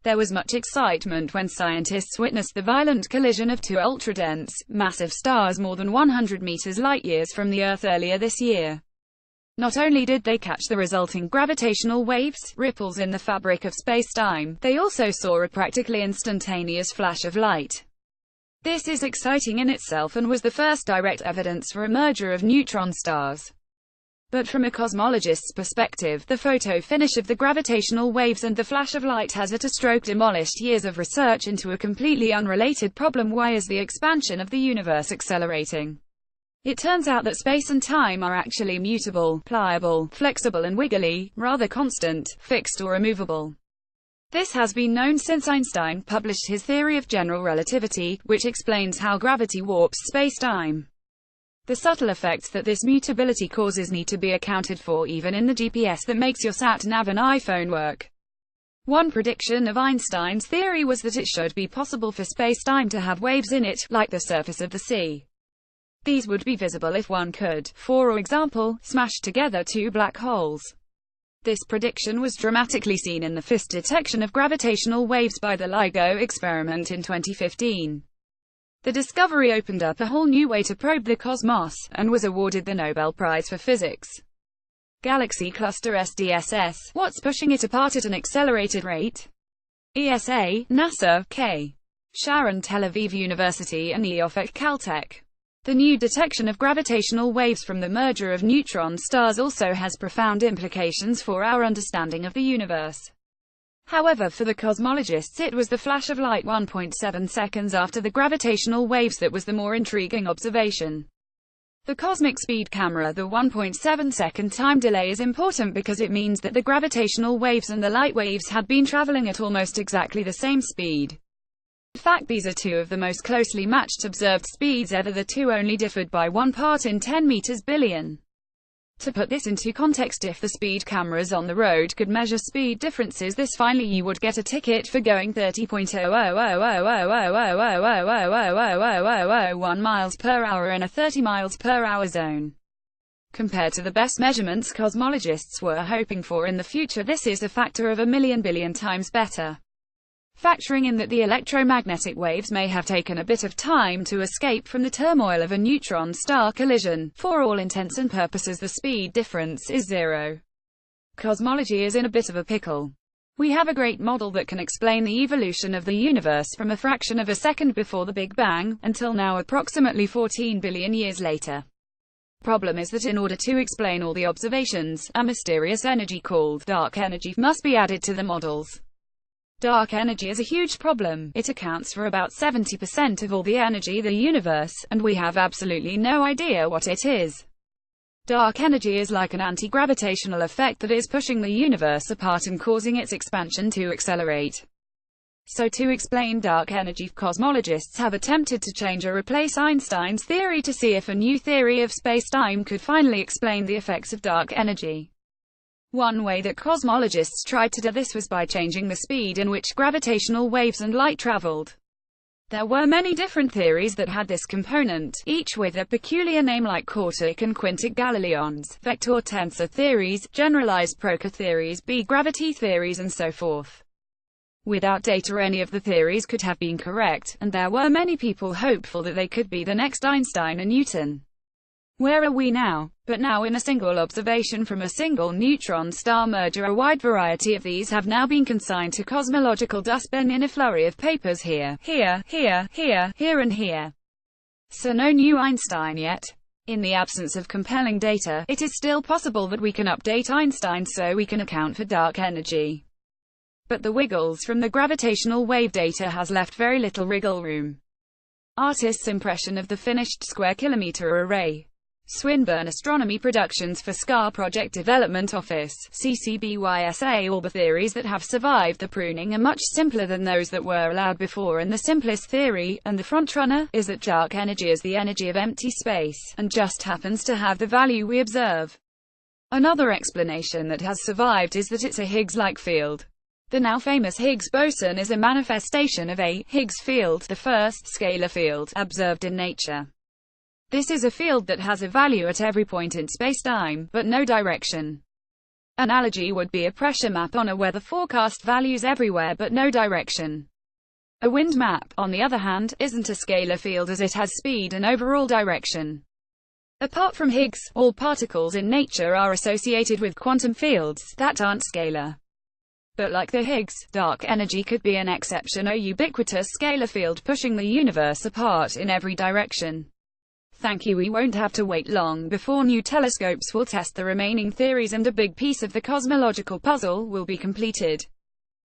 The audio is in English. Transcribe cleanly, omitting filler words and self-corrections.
There was much excitement when scientists witnessed the violent collision of two ultra-dense, massive stars more than 100 meters light-years from the Earth earlier this year. Not only did they catch the resulting gravitational waves, ripples in the fabric of space-time, they also saw a practically instantaneous flash of light. This is exciting in itself and was the first direct evidence for a merger of neutron stars. But from a cosmologist's perspective, the photo finish of the gravitational waves and the flash of light has at a stroke demolished years of research into a completely unrelated problem: why is the expansion of the universe accelerating? It turns out that space and time are actually mutable, pliable, flexible and wiggly, rather constant, fixed or immovable. This has been known since Einstein published his theory of general relativity, which explains how gravity warps space-time. The subtle effects that this mutability causes need to be accounted for even in the GPS that makes your sat-nav and iPhone work. One prediction of Einstein's theory was that it should be possible for space-time to have waves in it, like the surface of the sea. These would be visible if one could, for example, smash together two black holes. This prediction was dramatically seen in the first detection of gravitational waves by the LIGO experiment in 2015. The discovery opened up a whole new way to probe the cosmos, and was awarded the Nobel Prize for Physics. Galaxy Cluster SDSS, what's pushing it apart at an accelerated rate? ESA, NASA, K. Sharon Tel Aviv University and EOF at Caltech. The new detection of gravitational waves from the merger of neutron stars also has profound implications for our understanding of the universe. However, for the cosmologists it was the flash of light 1.7 seconds after the gravitational waves that was the more intriguing observation. The cosmic speed camera, the 1.7-second time delay, is important because it means that the gravitational waves and the light waves had been traveling at almost exactly the same speed. In fact, these are two of the most closely matched observed speeds ever. The two only differed by 1 part in 10 meters billion. To put this into context, if the speed cameras on the road could measure speed differences this finely, you would get a ticket for going 30.0000000000001 miles per hour in a 30 miles per hour zone. Compared to the best measurements cosmologists were hoping for in the future, this is a factor of 1,000,000 billion times better. Factoring in that the electromagnetic waves may have taken a bit of time to escape from the turmoil of a neutron star collision, for all intents and purposes the speed difference is zero. Cosmology is in a bit of a pickle. We have a great model that can explain the evolution of the universe from a fraction of a second before the Big Bang, until now approximately 14 billion years later. Problem is that in order to explain all the observations, a mysterious energy called dark energy must be added to the models. Dark energy is a huge problem. It accounts for about 70% of all the energy in the universe, and we have absolutely no idea what it is. Dark energy is like an anti-gravitational effect that is pushing the universe apart and causing its expansion to accelerate. So to explain dark energy, cosmologists have attempted to change or replace Einstein's theory to see if a new theory of space-time could finally explain the effects of dark energy. One way that cosmologists tried to do this was by changing the speed in which gravitational waves and light traveled. There were many different theories that had this component, each with a peculiar name like quartic and quintic Galileons, vector tensor theories, generalized Proctor theories, B-gravity theories and so forth. Without data, any of the theories could have been correct, and there were many people hopeful that they could be the next Einstein and Newton. Where are we now? But now, in a single observation from a single neutron star merger, a wide variety of these have now been consigned to cosmological dustbin in a flurry of papers here, and here. So no new Einstein yet. In the absence of compelling data, it is still possible that we can update Einstein so we can account for dark energy. But the wiggles from the gravitational wave data has left very little wriggle room. Artist's impression of the finished square kilometer array. Swinburne Astronomy Productions for SCAR Project Development Office, CCBYSA. All the theories that have survived the pruning are much simpler than those that were allowed before, and the simplest theory, and the frontrunner, is that dark energy is the energy of empty space, and just happens to have the value we observe. Another explanation that has survived is that it's a Higgs-like field. The now famous Higgs boson is a manifestation of a Higgs field, the first scalar field observed in nature. This is a field that has a value at every point in spacetime, but no direction. analogy would be a pressure map on a weather forecast, values everywhere but no direction. A wind map, on the other hand, isn't a scalar field as it has speed and overall direction. Apart from Higgs, all particles in nature are associated with quantum fields that aren't scalar. But like the Higgs, dark energy could be an exception, a ubiquitous scalar field pushing the universe apart in every direction. Thank you. We won't have to wait long before new telescopes will test the remaining theories and a big piece of the cosmological puzzle will be completed.